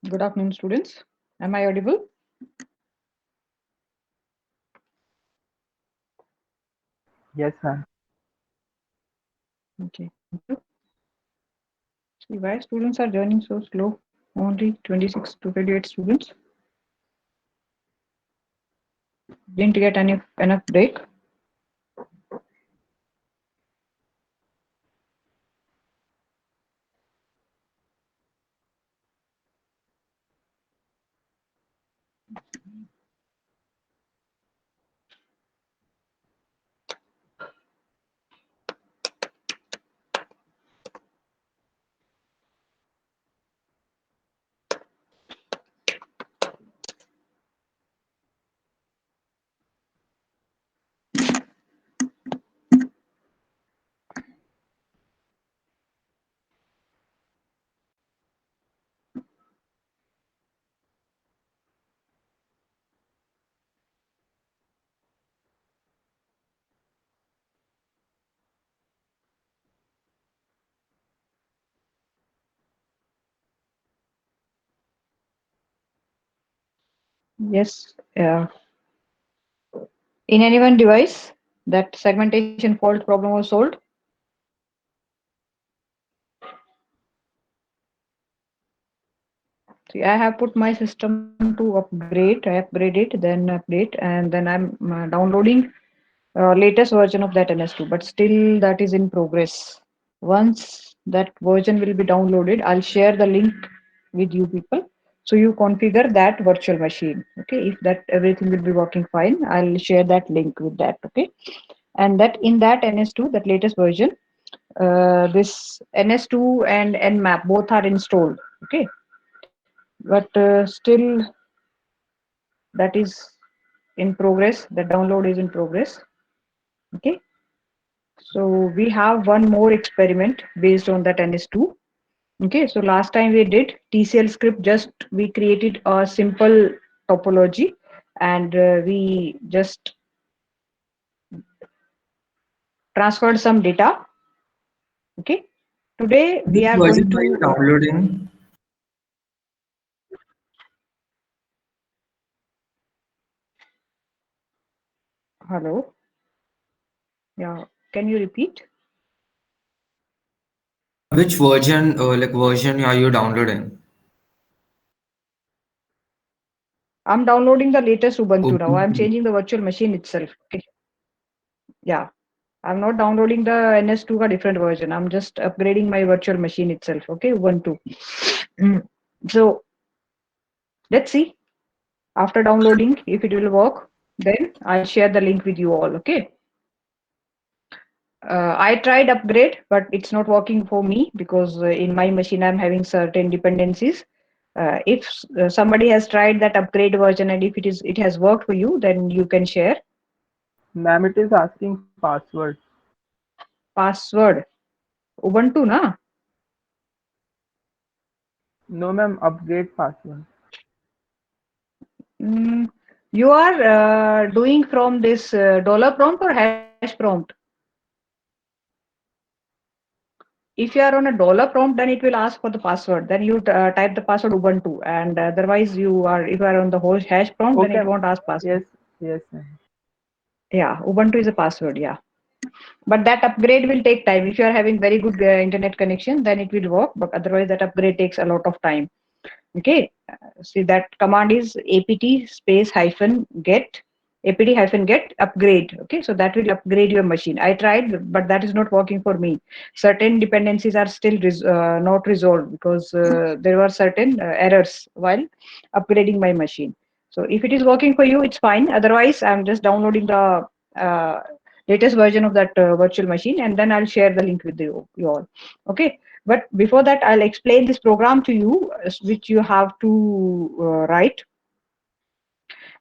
Good afternoon, students. Am I audible? Yes, ma'am. Okay, thank you. See why students are joining so slow? Only 26 to 28 students. Didn't get enough break. Yes. In any one device, that segmentation fault problem was solved. See, I have put my system to upgrade. I upgrade it, then update, and then I'm downloading latest version of that NS2. But still, that is in progress. Once that version will be downloaded, I'll share the link with you people. So you configure that virtual machine. Okay, if that everything will be working fine, I'll share that link with that. Okay, and that in that NS2, that latest version, this NS2 and Nmap both are installed. Okay, but still that is in progress. The download is in progress. Okay, so we have one more experiment based on that NS2. Okay, so last time we did TCL script, just we created a simple topology and we just transferred some data. Okay, today we Which are going version are you to, downloading? hello, yeah, can you repeat? Which version are you downloading? I'm downloading the latest Ubuntu now. I'm Ubuntu. changing the virtual machine itself. Okay, yeah, I'm not downloading the NS2 a different version. I'm just upgrading my virtual machine itself. Okay, Ubuntu. Mm. So let's see after downloading if it will work. Then I'll share the link with you all. Okay. I tried upgrade, but it's not working for me because in my machine I'm having certain dependencies. If somebody has tried that upgrade version and if it has worked for you, then you can share. Ma'am, it is asking password. Password Ubuntu na. No, ma'am, upgrade password. Mm, you are doing from this dollar prompt or hash prompt. If you are on a dollar prompt, then it will ask for the password. Then you type the password Ubuntu, and otherwise you are if you are on the whole hash prompt, then it Okay. won't ask password. Yes, yes, ma'am. Yeah, Ubuntu is a password. Yeah, but that upgrade will take time. If you are having very good internet connection, then it will work. But otherwise, that upgrade takes a lot of time. Okay, see that command is apt space hyphen get apt hyphen get upgrade. Okay, so that will upgrade your machine. I tried, but that is not working for me. Certain dependencies are still not resolved because there were certain errors while upgrading my machine. So if it is working for you, it's fine. Otherwise, I'm just downloading the uh, latest version of that virtual machine, and then I'll share the link with you all. Okay, but before that, I'll explain this program to you, which you have to write.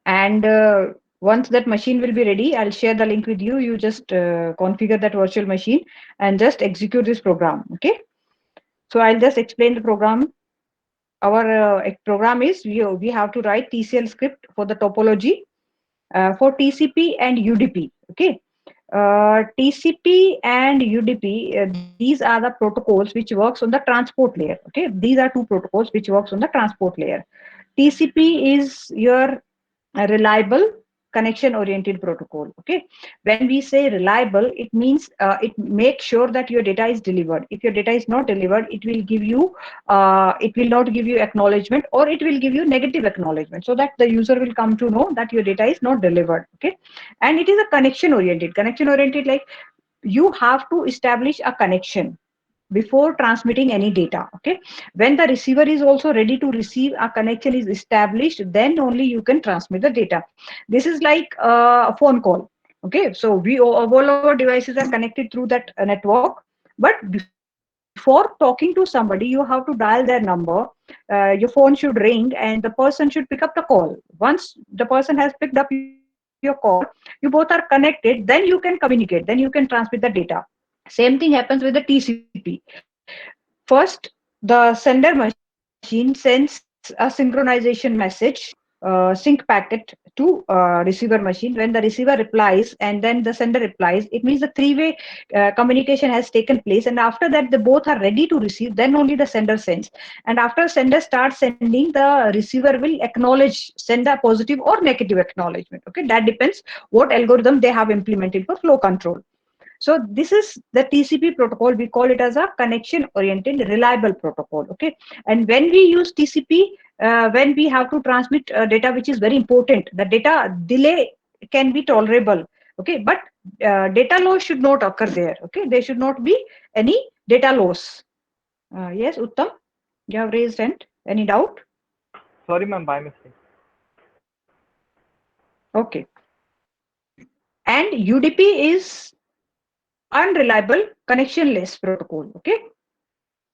And once that machine will be ready, I'll share the link with you. You just configure that virtual machine and just execute this program. Okay. So I'll just explain the program. Our program is we have to write TCL script for the topology for TCP and UDP. Okay. TCP and UDP, these are the protocols which works on the transport layer. Okay, these are two protocols which works on the transport layer. TCP is your a reliable connection oriented protocol. Okay, when we say reliable, it means it makes sure that your data is delivered. If your data is not delivered, it will not give you acknowledgement, or it will give you negative acknowledgement, so that the user will come to know that your data is not delivered. Okay, and it is a connection oriented, like you have to establish a connection before transmitting any data. Okay, when the receiver is also ready to receive, a connection is established, then only you can transmit the data. This is like a phone call. Okay, so all our devices are connected through that network, but before talking to somebody, you have to dial their number. Your phone should ring and the person should pick up the call. Once the person has picked up your call, you both are connected, then you can communicate, then you can transmit the data. Same thing happens with the TCP. First, the sender machine sends a synchronization message, sync packet to receiver machine. When the receiver replies and then the sender replies, it means the three-way communication has taken place. And after that, they both are ready to receive. Then only the sender sends. And after sender starts sending, the receiver will send a positive or negative acknowledgement. Okay, that depends what algorithm they have implemented for flow control. So this is the TCP protocol. We call it as a connection oriented reliable protocol. Okay, and when we use TCP, when we have to transmit data which is very important, the data delay can be tolerable. Okay, but data loss should not occur there. Okay, there should not be any data loss. Yes, Uttam, you have raised hand. Any doubt? Sorry, ma'am, by mistake. Okay, and UDP is unreliable connectionless protocol. Okay,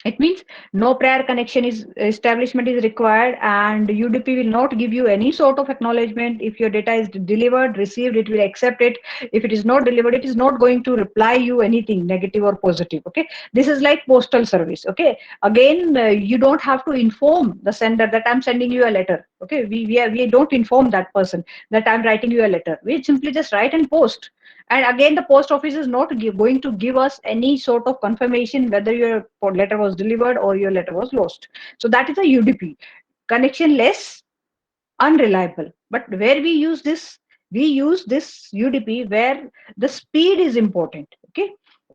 it means no prior connection is establishment is required, and UDP will not give you any sort of acknowledgement. If your data is delivered, received, it will accept it. If it is not delivered, it is not going to reply you anything negative or positive. Okay, this is like postal service. Okay, again, you don't have to inform the sender that I'm sending you a letter. Okay, we don't inform that person that I'm writing you a letter. We simply just write and post. And again, the post office is not going to give us any sort of confirmation whether your letter was delivered or your letter was lost. So that is a UDP, connectionless, unreliable. But where we use this UDP where the speed is important. Okay,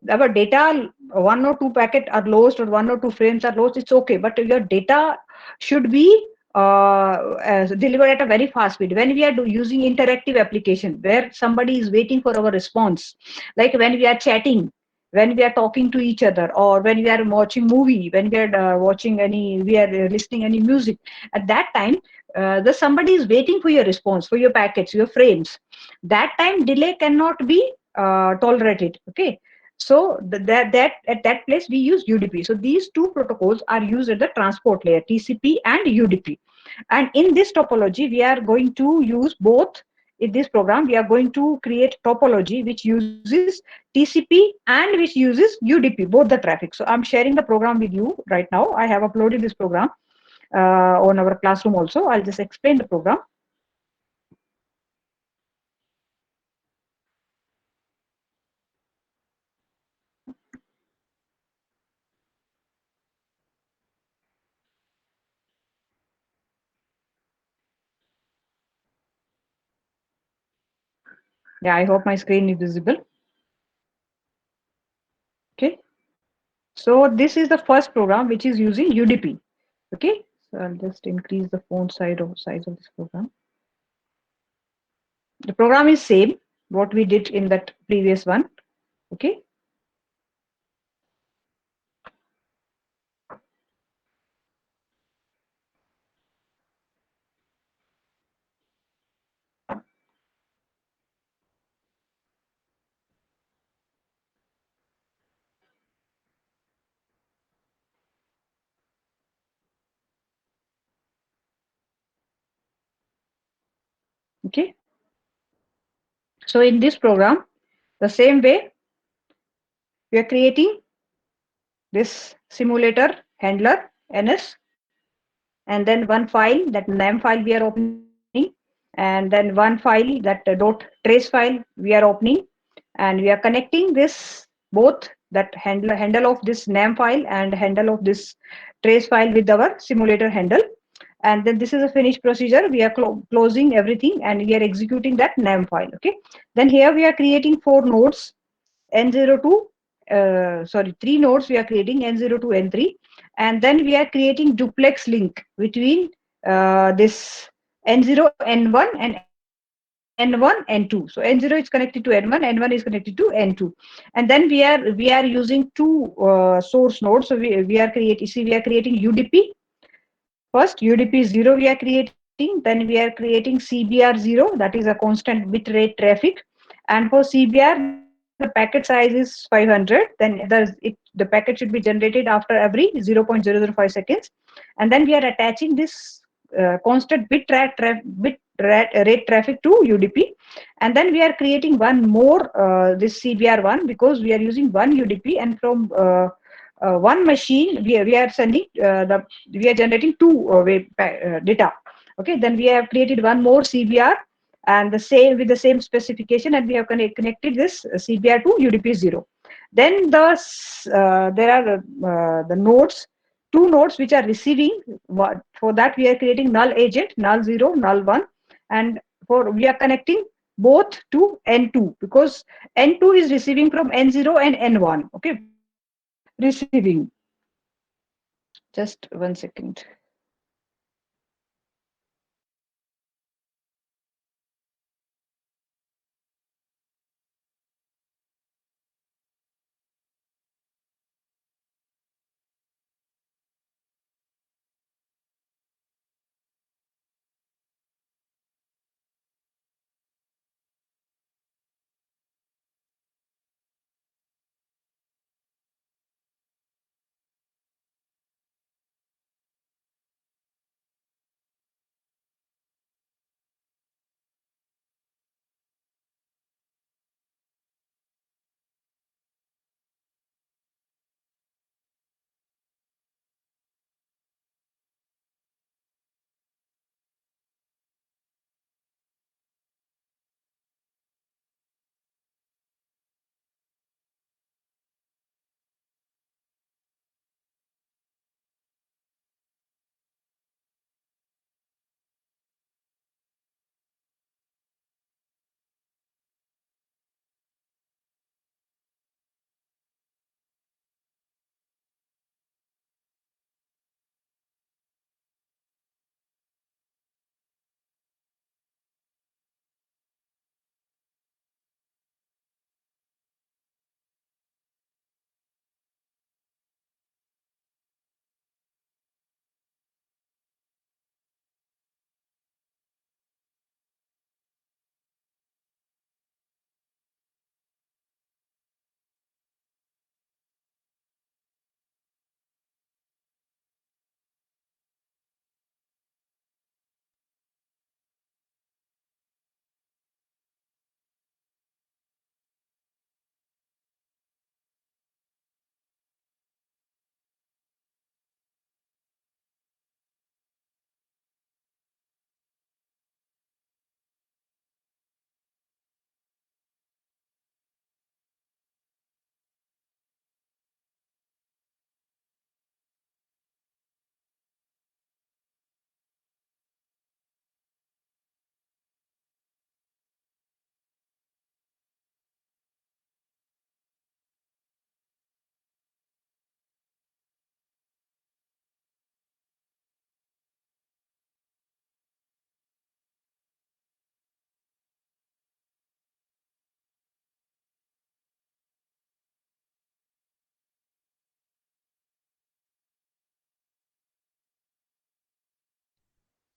our data, one or two packet are lost or one or two frames are lost, it's okay, but your data should be delivered at a very fast speed. When we are using interactive application where somebody is waiting for our response, like when we are chatting, when we are talking to each other, or when we are watching movie, when we are we are listening any music, at that time the somebody is waiting for your response, for your packets, your frames. That time delay cannot be tolerated. Okay, so that at that place we use UDP. So these two protocols are used at the transport layer, TCP and UDP. And in this topology we are going to use both. In this program we are going to create topology which uses TCP and which uses UDP, both the traffic. So I'm sharing the program with you right now. I have uploaded this program on our classroom also. I'll just explain the program. Yeah, I hope my screen is visible. Okay, so this is the first program which is using UDP. Okay, so I'll just increase the font size of this program. The program is same what we did in that previous one. Okay, okay. So in this program, the same way we are creating this simulator handler NS, and then one file, that name file we are opening, and then one file, that dot trace file we are opening, and we are connecting this both that handle of this name file and handle of this trace file with our simulator handle. And then this is a finished procedure. We are closing everything and we are executing that name file. Okay. Then here we are creating four nodes, n02, sorry, three nodes we are creating, n02, n3, and then we are creating duplex link between this n0, n1 and n1, n2. So n0 is connected to n1, n1 is connected to n2, and then we are using two source nodes. So we are creating, see, we are creating UDP. First, UDP 0 we are creating, then we are creating CBR 0, that is a constant bit rate traffic. And for CBR, the packet size is 500. Then the packet should be generated after every 0.005 seconds. And then we are attaching this constant rate traffic to UDP. And then we are creating one more, this CBR1, because we are using one UDP, and from one machine we are sending we are generating two data. Okay, then we have created one more CBR and the same with the same specification, and we have connected this CBR to UDP 0. Then there are the nodes, two nodes which are receiving. For that we are creating null agent, null 0, null 1, and for we are connecting both to N2, because N2 is receiving from N0 and N1. Okay, receiving. Just 1 second.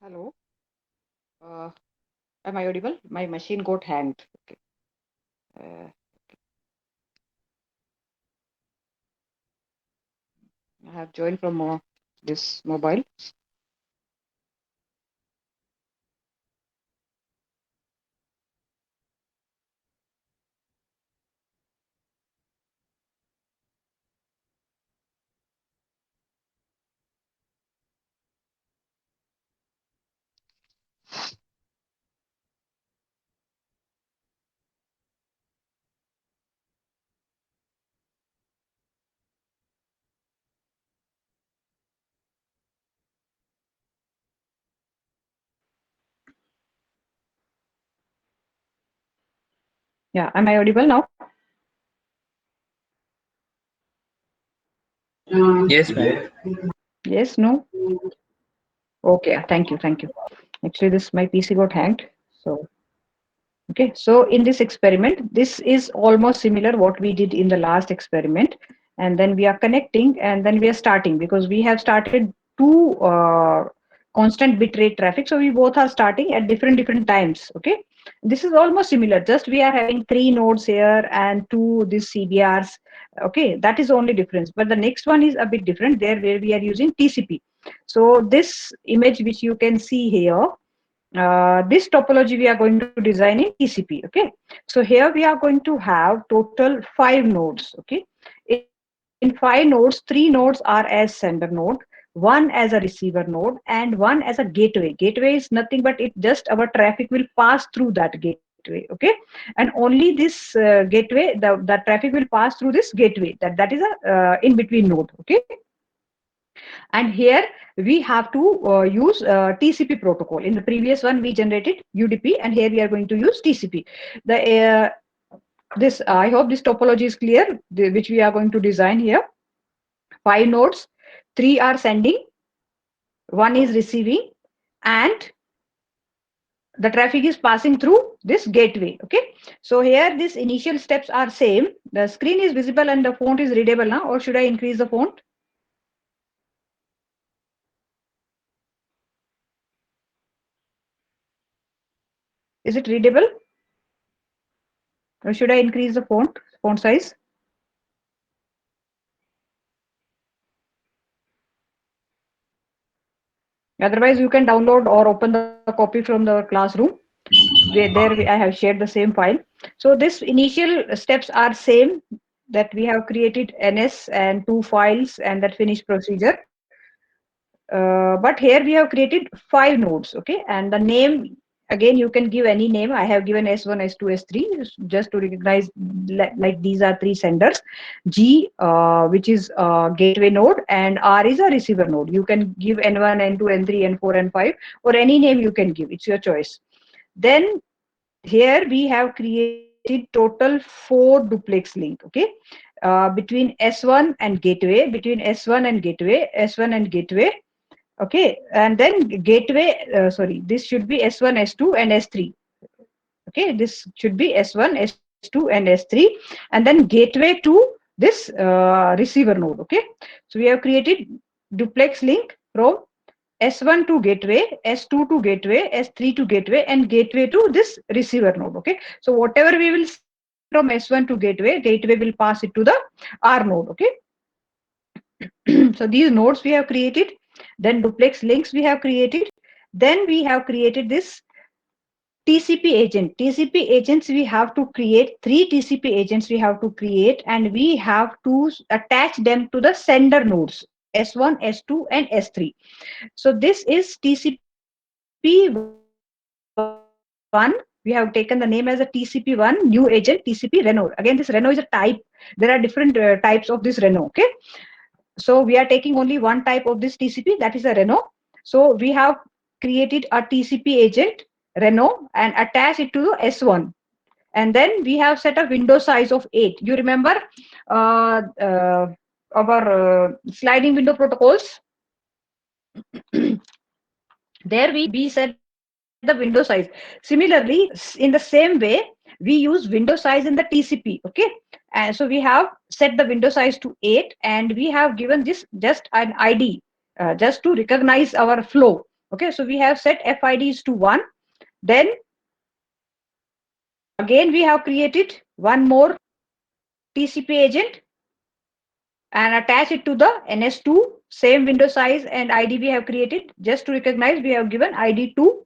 Hello. Uh, am I audible? My machine got hanged. Okay. Uh, I have joined from this mobile. Yeah, am I audible now? Yes, ma'am. Yes, no? Okay, thank you, thank you. Actually, this my PC got hanged. So, okay, so in this experiment, this is almost similar what we did in the last experiment. And then we are connecting and then we are starting because we have started two constant bit rate traffic. So we both are starting at different times. Okay, this is almost similar. Just we are having three nodes here and two these CBRs. Okay, that is only difference. But the next one is a bit different there where we are using TCP. So this image which you can see here, this topology we are going to design in TCP. Okay, so here we are going to have total 5 nodes. Okay, in 5 nodes, 3 nodes are as sender node, one as a receiver node, and one as a gateway. Gateway is nothing but it just our traffic will pass through that gateway. Okay, and only this gateway, the traffic will pass through this gateway. That is a in between node. Okay, and here we have to use TCP protocol. In the previous one we generated UDP, and here we are going to use TCP. The this I hope this topology is clear, which we are going to design here. 5 nodes, 3 are sending, one is receiving, and the traffic is passing through this gateway. Okay, so here these initial steps are same. The screen is visible and the font is readable now, or should I increase the font? Is it readable, or should I increase the font size? Otherwise, you can download or open the copy from the classroom. I have shared the same file. So this initial steps are same, that we have created NS and 2 files and that finish procedure. But here we have created 5 nodes. Okay, and the name, again you can give any name. I have given S1, S2, S3 just to recognize like these are 3 senders. G, which is gateway node, and R is a receiver node. You can give N1, N2, N3, N4, N5, or any name you can give. It's your choice. Then here we have created total 4 duplex link. Okay, between S1 and gateway, between S1 and gateway, S1 and gateway. Okay, and then gateway, sorry, this should be S1, S2, and S3. Okay, this should be S1, S2, and S3, and then gateway to this receiver node. Okay, so we have created duplex link from S1 to gateway, S2 to gateway, S3 to gateway, and gateway to this receiver node. Okay, so whatever we will send from S1 to gateway will pass it to the R node. Okay, so these nodes we have created, then duplex links we have created, then we have created this TCP agent. TCP agents we have to create, 3 TCP agents we have to create, and we have to attach them to the sender nodes S1, S2, and S3. So this is TCP1. We have taken the name as a TCP1 new agent, TCP Reno. Again, this Reno is a type. There are different types of this Reno. Okay, so we are taking only one type of this TCP, that is a Reno. So we have created a TCP agent Reno and attach it to S1, and then we have set a window size of 8. You remember uh, uh, our sliding window protocols? There we set the window size. Similarly, in the same way, we use window size in the TCP. Okay, and so we have set the window size to 8, and we have given this just an ID, just to recognize our flow. Okay, so we have set FIDs to 1. Then again we have created one more TCP agent and attach it to the NS2, same window size and ID we have created. Just to recognize, we have given ID2,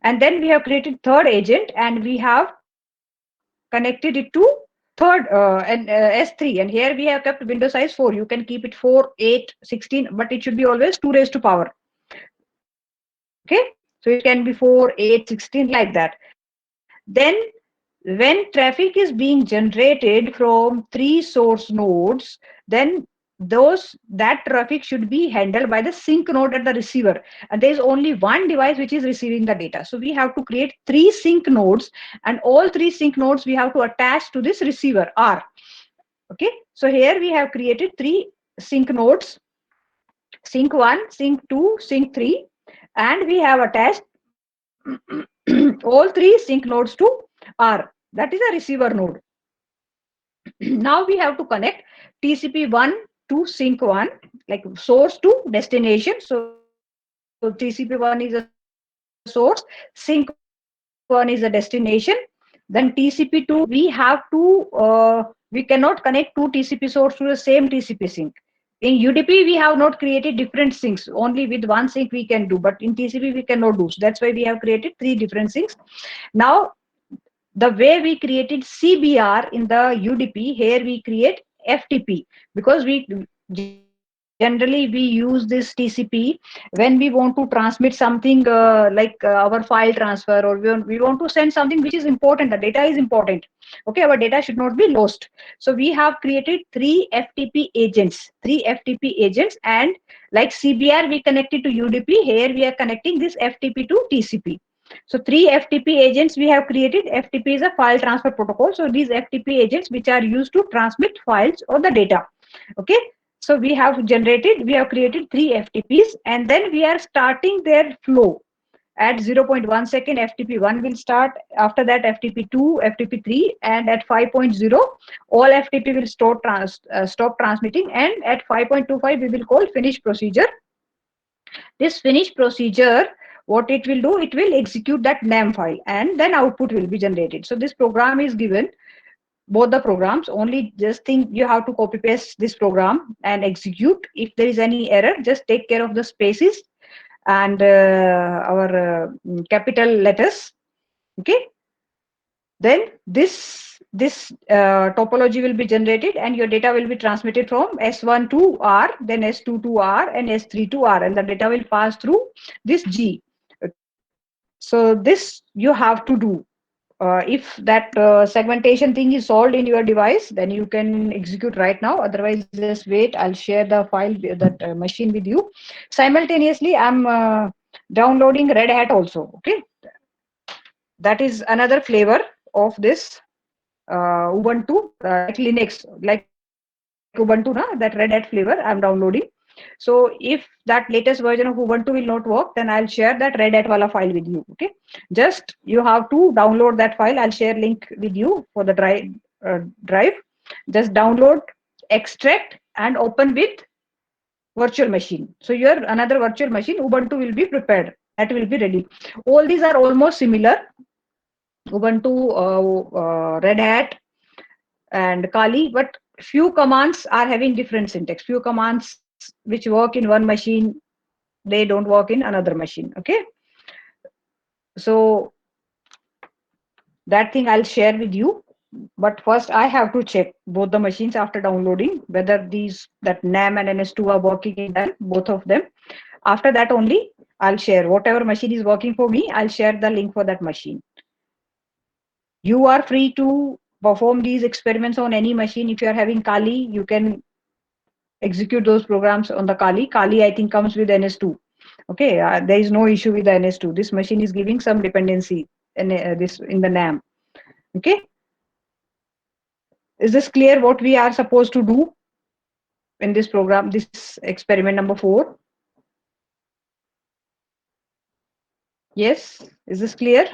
and then we have created third agent and we have connected it to third and S3, and here we have kept window size 4. You can keep it 4, 8, 16, but it should be always 2 raised to power. Okay, so it can be 4, 8, 16, like that. Then when traffic is being generated from 3 source nodes, then that traffic should be handled by the sync node at the receiver, and there is only one device which is receiving the data. So we have to create 3 sync nodes, and all 3 sync nodes we have to attach to this receiver R. Okay, so here we have created 3 sync nodes: sync 1, sync 2, sync 3, and we have attached all 3 sync nodes to R. That is a receiver node. Now we have to connect TCP1 to sync1, like source to destination. So TCP1 is a source, sync1 is a destination. Then TCP2, we cannot connect 2 TCP source to the same TCP sync. In UDP, we have not created different syncs. Only with one sync we can do, but in TCP we cannot do. So that's why we have created 3 different syncs. Now, the way we created CBR in the UDP, here we create FTP, because we generally we use this TCP when we want to transmit something like our file transfer, or we want to send something which is important. The data is important. Okay, our data should not be lost. So we have created 3 FTP agents, and like CBR we connected to UDP. Here we are connecting this FTP to TCP. So 3 FTP agents we have created. FTP is a file transfer protocol. So these FTP agents which are used to transmit files or the data. Okay. So we have created 3 FTPs, and then we are starting their flow. At 0.1 second, FTP1 will start. After that, FTP2, FTP3, and at 5.0, all FTP will stop transmitting. And at 5.25, we will call finish procedure. This finish procedure, what it will do, it will execute that NAM file, and then output will be generated. So this program is given, both the programs. Only just think you have to copy paste this program and execute. If there is any error, just take care of the spaces and our capital letters. Okay, then this topology will be generated, and your data will be transmitted from S1 to R, then S2 to R, and S3 to R, and the data will pass through this G. Okay, so this you have to do. If that segmentation thing is solved in your device, then you can execute right now. Otherwise, just wait. I'll share the file, that machine with you. Simultaneously, I'm downloading Red Hat also. Okay, that is another flavor of this Ubuntu, like Linux, like Ubuntu, na, that Red Hat flavor I'm downloading. So if that latest version of Ubuntu will not work, then I'll share that Red Hat wala file with you. Okay, just you have to download that file. I'll share link with you for the drive. Just download, extract, and open with virtual machine. So your another virtual machine Ubuntu will be prepared. That will be ready. All these are almost similar. Ubuntu, Red Hat, and Kali, but few commands are having different syntax. Few commands which work in one machine, they don't work in another machine. Okay, so that thing I'll share with you. But first, I have to check both the machines after downloading whether that NAM and NS2 are working in them, both of them. After that only, I'll share whatever machine is working for me. I'll share the link for that machine. You are free to perform these experiments on any machine. If you are having Kali, you can execute those programs on the Kali. Kali, I think, comes with NS2. Okay, there is no issue with the NS2. This machine is giving some dependency in this in the NAM. Okay, is this clear what we are supposed to do in this program, this experiment number 4? Yes, is this clear?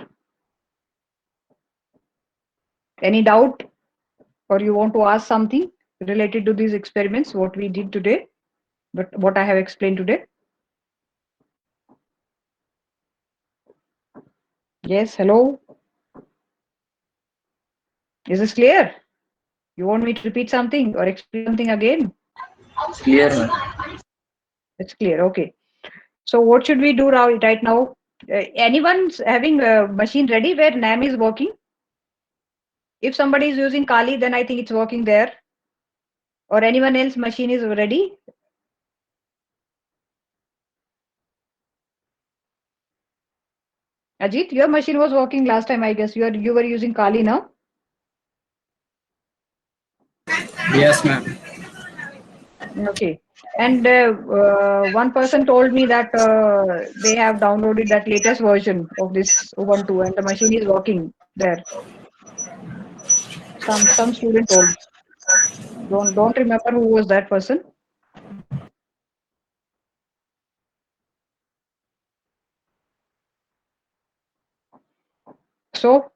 Any doubt, or you want to ask something related to these experiments, what we did today, but what I have explained today? Yes, hello. Is this clear? You want me to repeat something or explain something again? Clear, ma'am. It's clear. Okay. So what should we do right now? Anyone's having a machine ready where NAM is working? If somebody is using Kali, then I think it's working there. Or anyone else machine is ready? Ajit, your machine was working last time, I guess. You were using Kali now? Yes, ma'am. Okay. And one person told me that they have downloaded that latest version of this Ubuntu and the machine is working there. Some student told. Don't remember who was that person. So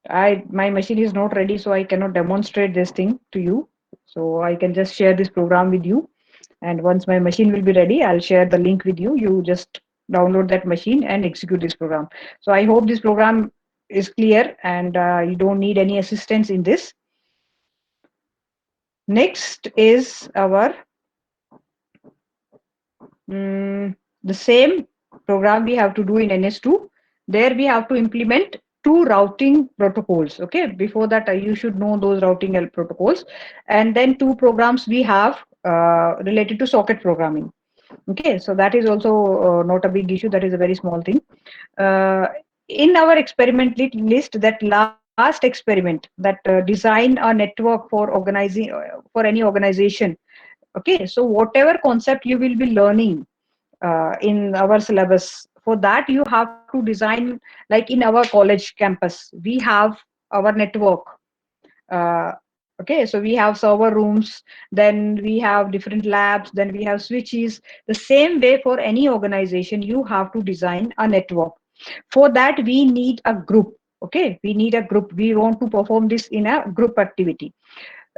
my machine is not ready, so I cannot demonstrate this thing to you. So I can just share this program with you. And once my machine will be ready, I'll share the link with you. You just download that machine and execute this program. So I hope this program is clear and you don't need any assistance in this. Next is our the same program we have to do in NS2. There we have to implement two routing protocols. Okay, before that you should know those routing protocols, and then two programs we have related to socket programming. Okay, so that is also not a big issue. That is a very small thing. Uh, in our experiment list, that last experiment, that design a network for organizing for any organization. Okay, so whatever concept you will be learning in our syllabus, for that you have to design, like in our college campus we have our network. Okay, so we have server rooms, then we have different labs, then we have switches. The same way for any organization you have to design a network. For that we need a group. Okay, we need a group. We want to perform this in a group activity.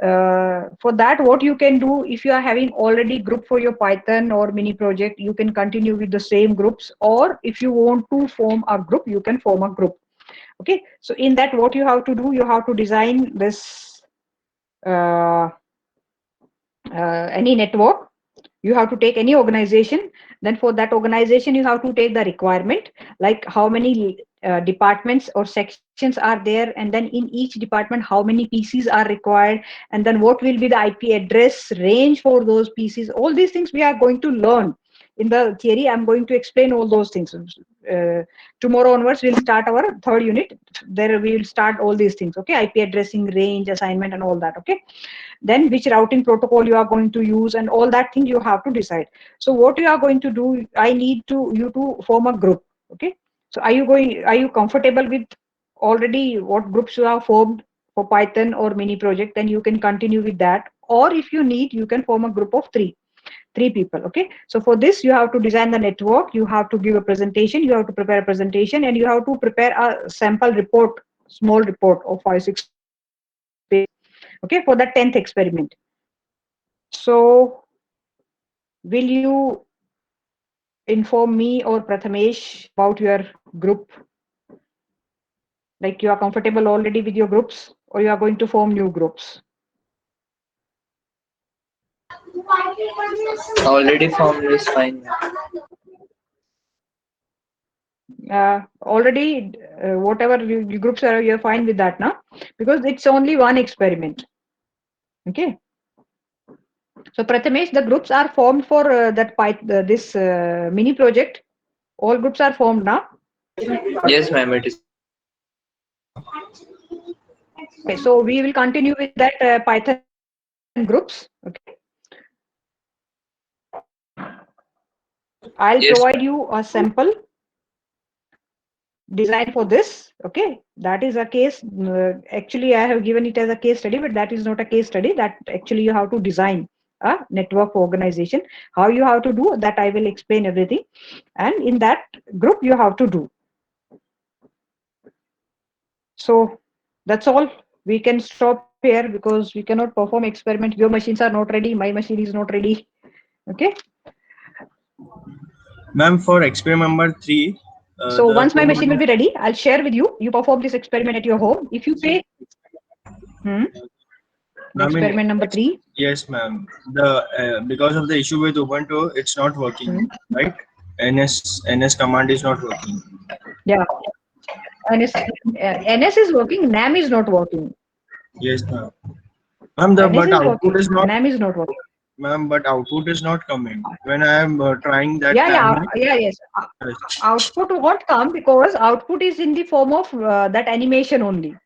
For that, what you can do, if you are having already group for your Python or mini project, you can continue with the same groups, or if you want to form a group, you can form a group. Okay, so in that, what you have to do, you have to design this uh, any network. You have to take any organization. Then for that organization you have to take the requirement, like how many departments or sections are there, and then in each department how many PCs are required, and then what will be the IP address range for those PCs. All these things we are going to learn in the theory. I'm going to explain all those things. Tomorrow onwards we'll start our third unit. There we will start all these things. Okay, IP addressing, range, assignment, and all that. Okay, then which routing protocol you are going to use, and all that thing you have to decide. So what you are going to do, I need to you to form a group. Okay, so are you comfortable with already what groups you have formed for Python or mini project? Then you can continue with that, or if you need, you can form a group of three people. Okay, so for this you have to design the network, you have to give a presentation, you have to prepare a presentation, and you have to prepare a sample report, small report of 5-6 pages. Okay, for the 10th experiment. So will you inform me or Prathamesh about your group? Like you are comfortable already with your groups, or you are going to form new groups? Already formed is fine. Already, whatever groups are, you're fine with that now, because it's only one experiment. Okay. So Prathamesh, the groups are formed for this mini project. All groups are formed now. Yes, ma'am, it is. Okay, so we will continue with that Python groups. Okay. I'll Yes, provide ma'am. you a sample design for this. Okay, that is a case. Actually, I have given it as a case study, but that is not a case study. That actually you have to design a network organization. How you have to do that, I will explain everything. And in that group, you have to do. So that's all. We can stop here because we cannot perform experiment. Your machines are not ready. My machine is not ready. Okay. Ma'am, for experiment number 3, So the once my machine will program. be ready, I'll share with you. You perform this experiment at your home. If you say, hmm, the Ma'am, experiment number 3. yes, ma'am. The because of the issue with Ubuntu, it's not working, Hmm. right? NS command is not working. Yeah, NS is working, NAM is not working. Yes, ma'am. Ma'am, the NS but is output working, is not, NAM is not working. ma'am. But output is not coming when I am trying that Yeah, yeah, time. yeah, yes. Yes. Output won't come because output is in the form of that animation only.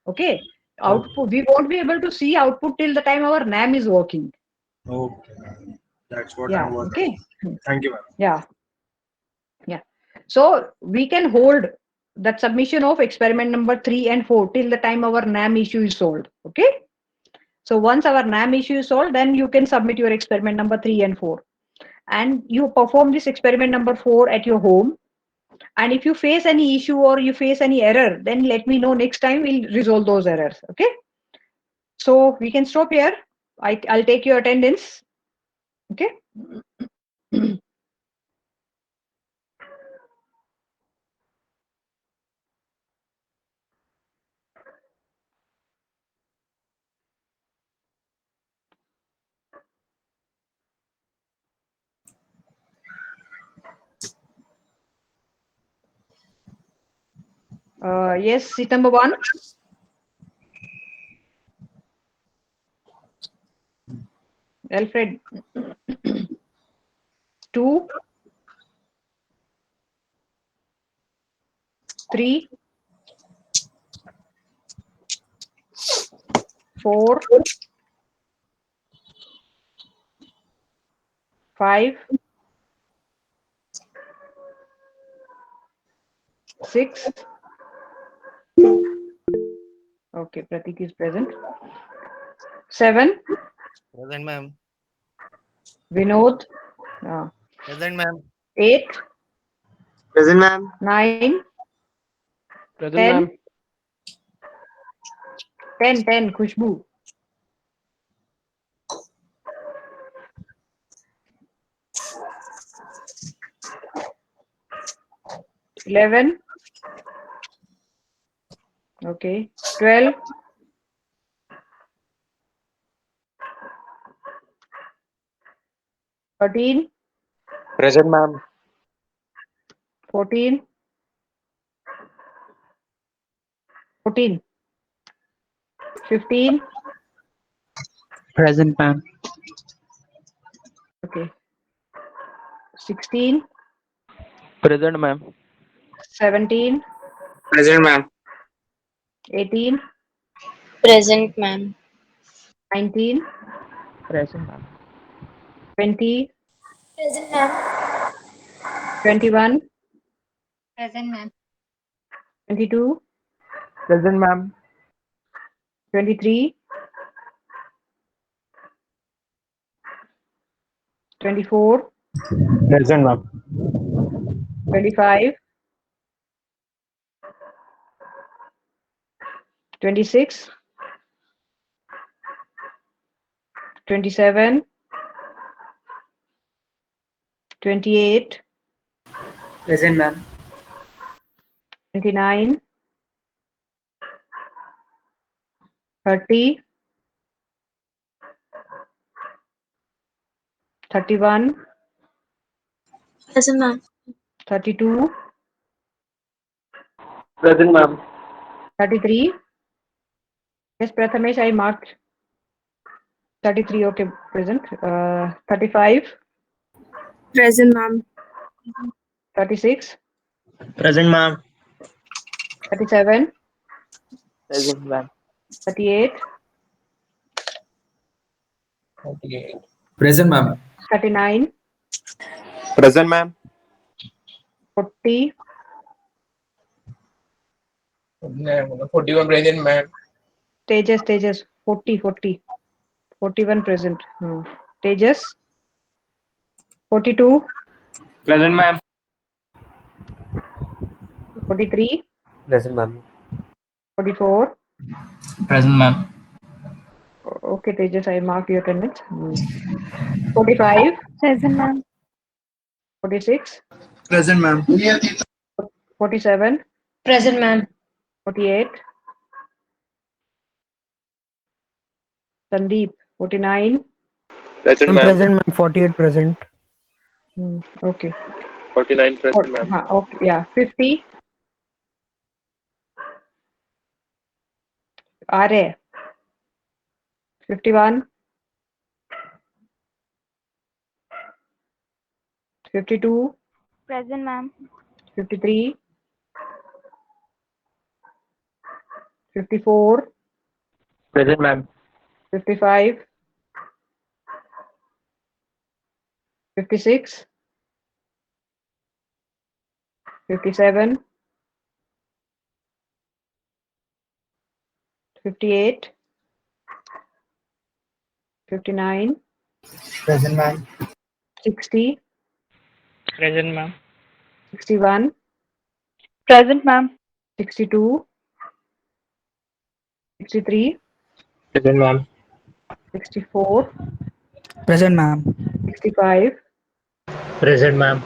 Okay. Output, we won't be able to see output till the time our NAM is working. Okay. That's what Yeah, I was. okay. Thank you, ma'am. Yeah. Yeah. So we can hold that submission of experiment number 3 and 4 till the time our NAM issue is solved. Okay. So once our NAM issue is solved, then you can submit your experiment number 3 and 4. And you perform this experiment number 4 at your home. And if you face any issue or you face any error, then let me know next time. We'll resolve those errors. Okay. So we can stop here. I'll take your attendance. Okay. Yes, seat number 1. Alfred. 2, 3, 4, 5, 6. Okay, Pratik is present. 7, Present, ma'am. Vinod. Present, ma'am. 8, Present, ma'am. 9, Present, 10, ma'am. 10, Khushbu. 11. Okay. 12. 13. Present, ma'am. 14. 14. 15. Present, ma'am. Okay. 16. Present, ma'am. 17. Present, ma'am. 18. Present, ma'am. 19. Present, ma'am. 20. Present, ma'am. 21. Present, ma'am. 22. Present, ma'am. 23. 24. Present, ma'am. 25. 26. 27. 28. Present, ma'am. 29. 30. 31. Present, ma'am. 32. Present, ma'am. 33. Yes, Prathamesh, I marked 33. Okay, present. 35. Present, ma'am. 36. Present, ma'am. 37. Present, ma'am. 38. Present, ma'am. 39. Present, ma'am. 40. 41 present, ma'am. Tejas. 40. 41 present. Tejas. 42. Present, ma'am. 43. Present, ma'am. 44. Present, ma'am. Okay, Tejas, I marked your attendance. 45. Present, ma'am. 46. Present, ma'am. 47. Present, ma'am. 48. Sandeep. 49. Present, I'm ma'am. present, ma'am. 48 present. Okay. 49 present, ma'am. Okay. Yeah. 50. Are. 51. 52. Present, ma'am. 53. 54. Present, ma'am. 55, 56, 57, 58, 59, Present, ma'am. 60, Present, ma'am. 61, Present, ma'am. 62, 63, Present, ma'am. 64, Present, ma'am. 65, Present, ma'am.